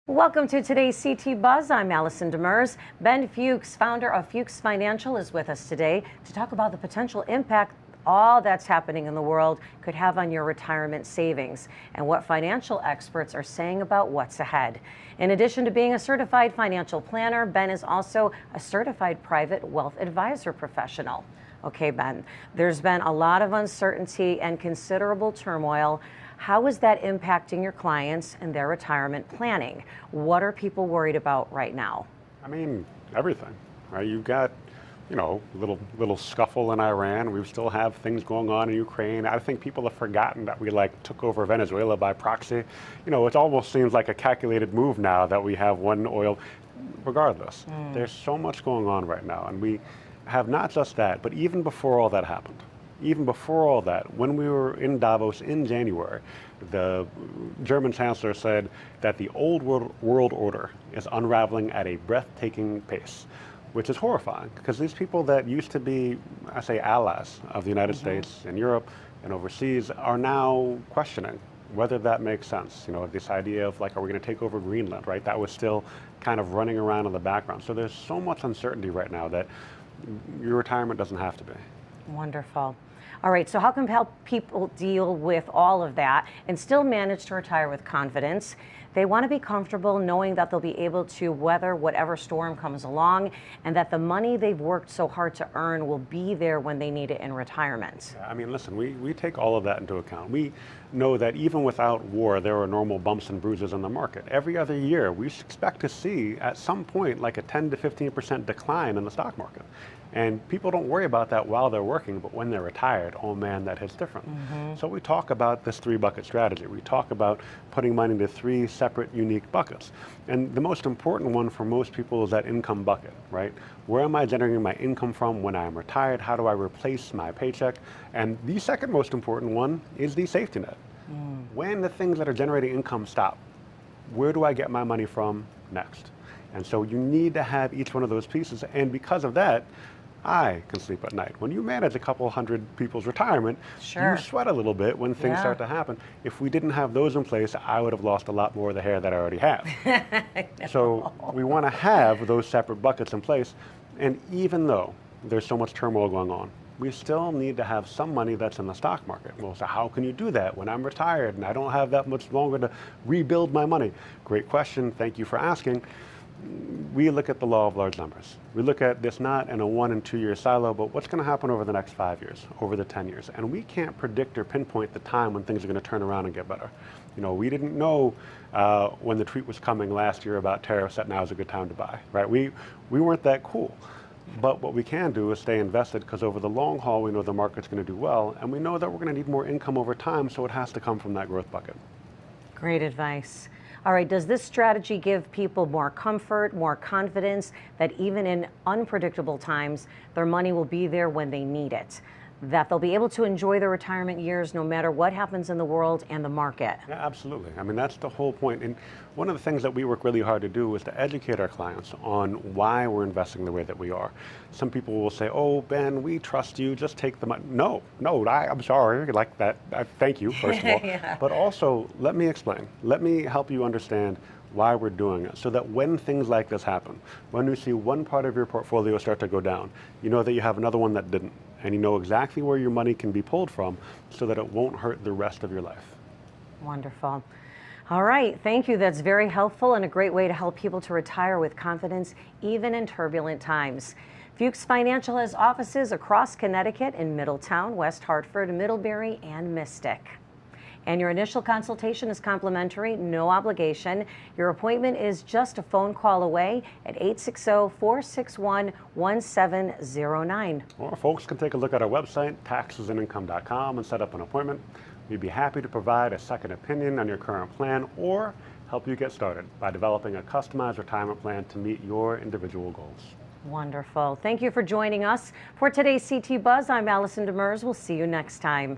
Welcome to today's CT Buzz. I'm Allison Demers. Ben Fuchs, founder of Fuchs Financial, is with us today to talk about the potential impact all that's happening in the world could have on your retirement savings and what financial experts are saying about what's ahead. In addition to being a certified financial planner, Ben is also a certified private wealth advisor professional. Okay, Ben, there's been a lot of uncertainty and considerable turmoil. How is that impacting your clients and their retirement planning? What are people worried about right now? I mean, everything, right? You've got, little scuffle in Iran. We still have things going on in Ukraine. I think people have forgotten that we took over Venezuela by proxy. It almost seems like a calculated move now that we have one oil. Regardless, there's so much going on right now, and we have not just that, but even before all that happened. Even before all that, when we were in Davos in January, the German chancellor said that the old world order is unraveling at a breathtaking pace, which is horrifying because these people that used to be, I say, allies of the United States and Europe and overseas are now questioning whether that makes sense. This idea of are we going to take over Greenland, right? That was still kind of running around in the background. So there's so much uncertainty right now that your retirement doesn't have to be. Wonderful. All right, so how can help people deal with all of that and still manage to retire with confidence? They want to be comfortable knowing that they'll be able to weather whatever storm comes along and that the money they've worked so hard to earn will be there when they need it in retirement. Yeah, I mean, listen, we take all of that into account. We know that even without war, there are normal bumps and bruises in the market. Every other year, we expect to see at some point a 10 to 15% decline in the stock market. And people don't worry about that while they're working, but when they're retired, oh man, that hits different. So we talk about this 3-bucket strategy. We talk about putting money into 3 separate, unique buckets. And the most important one for most people is that income bucket, right? Where am I generating my income from when I'm retired? How do I replace my paycheck? And the second most important one is the safety net. When the things that are generating income stop, where do I get my money from next? And so you need to have each one of those pieces. And because of that, I can sleep at night. When you manage a couple hundred people's retirement, you sweat a little bit when things start to happen. If we didn't have those in place, I would have lost a lot more of the hair that I already have. So we want to have those separate buckets in place. And even though there's so much turmoil going on, we still need to have some money that's in the stock market. Well, so how can you do that when I'm retired and I don't have that much longer to rebuild my money? Great question. Thank you for asking. We look at the law of large numbers. We look at this not in a 1 and 2 year silo, but what's going to happen over the next 5 years, over the 10 years. And we can't predict or pinpoint the time when things are going to turn around and get better. We didn't know when the tweet was coming last year about tariffs that now is a good time to buy, right? We weren't that cool. But what we can do is stay invested because over the long haul, we know the market's going to do well, and we know that we're going to need more income over time, so it has to come from that growth bucket. Great advice. All right, does this strategy give people more comfort, more confidence that even in unpredictable times, their money will be there when they need it? That they'll be able to enjoy their retirement years no matter what happens in the world and the market? Yeah, absolutely. I mean, that's the whole point. And one of the things that we work really hard to do is to educate our clients on why we're investing the way that we are. Some people will say, oh, Ben, we trust you, just take the money. No, I'm sorry, like that. Thank you, first of all. But also, let me explain. Let me help you understand why we're doing it so that when things like this happen, when you see one part of your portfolio start to go down, you know that you have another one that didn't. And you know exactly where your money can be pulled from so that it won't hurt the rest of your life. Wonderful. All right, thank you. That's very helpful and a great way to help people to retire with confidence, even in turbulent times. Fuchs Financial has offices across Connecticut in Middletown, West Hartford, Middlebury, and Mystic. And your initial consultation is complimentary, no obligation. Your appointment is just a phone call away at 860-461-1709. Or folks can take a look at our website, taxesandincome.com, and set up an appointment. We'd be happy to provide a second opinion on your current plan or help you get started by developing a customized retirement plan to meet your individual goals. Wonderful. Thank you for joining us. For today's CT Buzz, I'm Allison Demers. We'll see you next time.